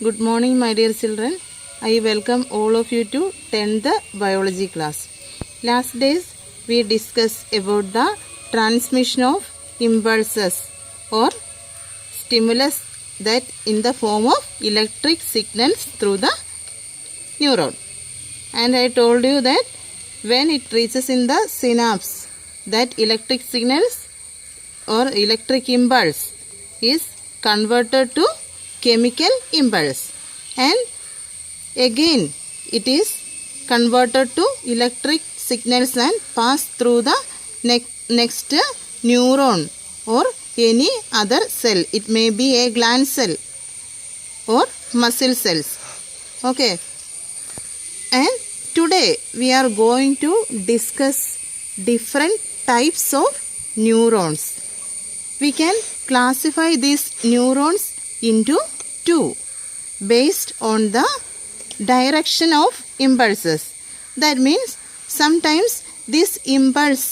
Good morning, my dear children. I welcome all of you to 10th biology class. Last days we discussed about the transmission of impulses or stimulus that in the form of electric signals through the neuron. And I told you that when it reaches in the synapse, that electric signals or electric impulse is converted to chemical impulse, and again it is converted to electric signals and pass through the next neuron or any other cell. It may be a gland cell or muscle cells. Okay, and today we are going to discuss different types of neurons. We can classify these neurons into two based on the direction of impulses. That means sometimes this impulse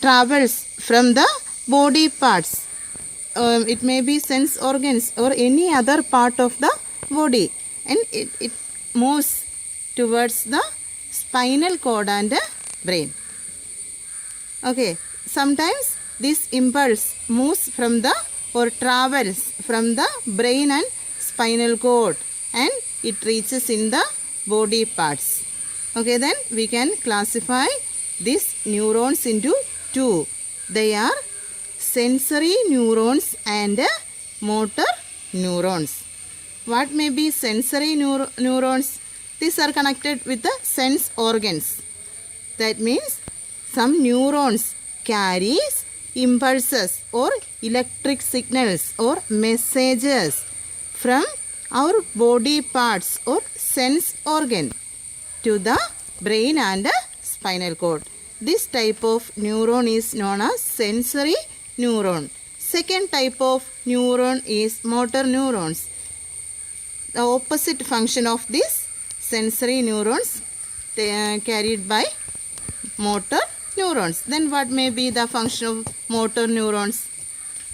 travels from the body parts. It may be sense organs or any other part of the body, and it moves towards the spinal cord and brain. Okay, sometimes this impulse moves from the or travels from the brain and spinal cord and it reaches in the body parts. Okay, then we can classify these neurons into two. They are sensory neurons and motor neurons. What may be sensory neurons? These are connected with the sense organs. That means some neurons carries impulses or electric signals or messages from our body parts or sense organ to the brain and spinal cord. This type of neuron is known as sensory neuron. Second type of neuron is motor neurons. The opposite function of this sensory neurons carried by motor neurons. Then what may be the function of motor neurons?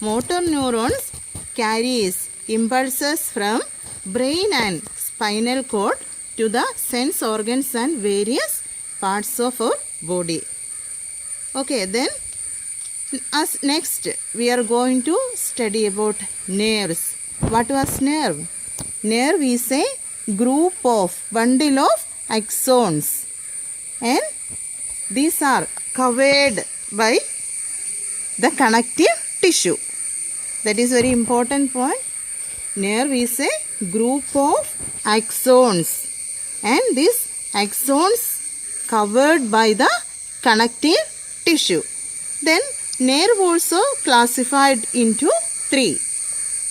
Motor neurons carries impulses from brain and spinal cord to the sense organs and various parts of our body. Okay, then as next we are going to study about nerves. What was nerve? Nerve is a group of bundle of axons, and these are covered by the connective tissue. That is very important point. Nerve is a group of axons, and these axons covered by the connective tissue. Then nerve also classified into three.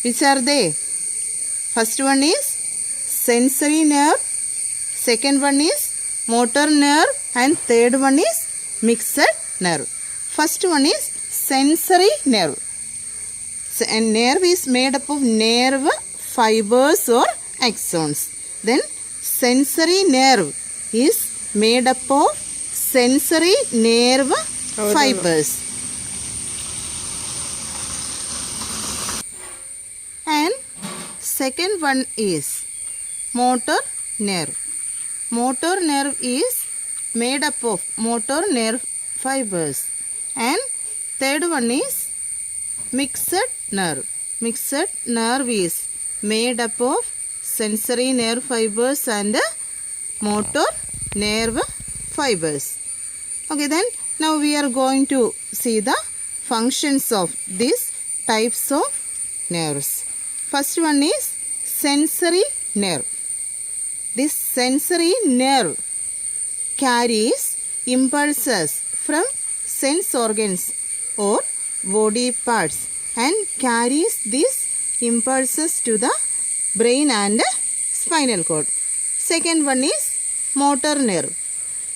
Which are they? First one is sensory nerve, second one is motor nerve, and third one is mixed nerve. First one is sensory nerve. And nerve is made up of nerve fibers or axons. Then sensory nerve is made up of sensory nerve fibers. And second one is motor nerve. Motor nerve is made up of motor nerve fibers. And third one is mixed nerve. Mixed nerve is made up of sensory nerve fibers and motor nerve fibers. Okay, then now we are going to see the functions of these types of nerves. First one is sensory nerve. This sensory nerve carries impulses from sense organs or body parts and carries these impulses to the brain and spinal cord. Second one is motor nerve.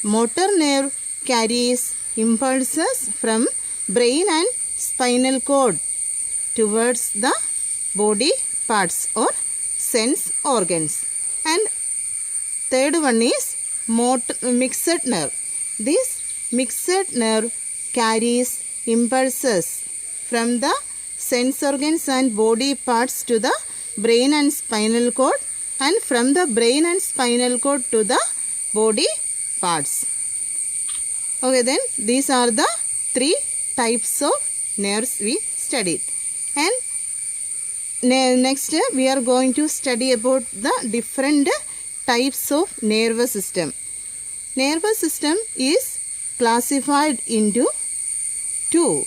Motor nerve carries impulses from brain and spinal cord towards the body parts or sense organs. And third one is mixed nerve. This mixed nerve carries impulses from the sense organs and body parts to the brain and spinal cord and from the brain and spinal cord to the body parts. Okay, then these are the three types of nerves we studied. And next we are going to study about the different types of nervous system. Nervous system is classified into two.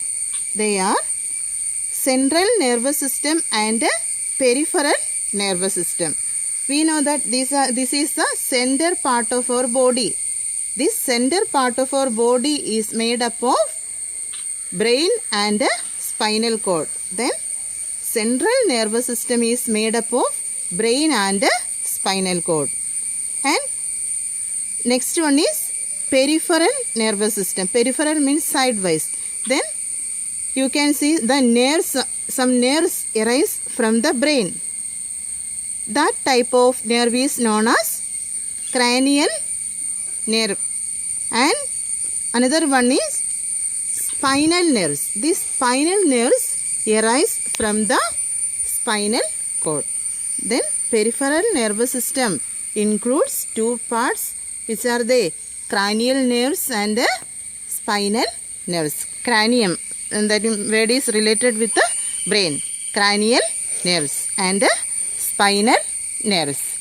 They are central nervous system and peripheral nervous system. We know that this is the center part of our body. This center part of our body is made up of brain and spinal cord. Then central nervous system is made up of brain and spinal cord. And next one is peripheral nervous system. Peripheral means sidewise. Then you can see the nerves, some nerves arise from the brain. That type of nerve is known as cranial nerve. And another one is spinal nerves. These spinal nerves arise from the spinal cord. Then peripheral nervous system includes two parts, which are the cranial nerves and spinal nerves. Cranium, and that word is related with the brain. Cranial nerves and spinal nerves.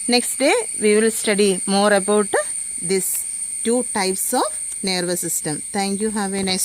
Next day we will study more about these two types of nervous system. Thank you. Have a nice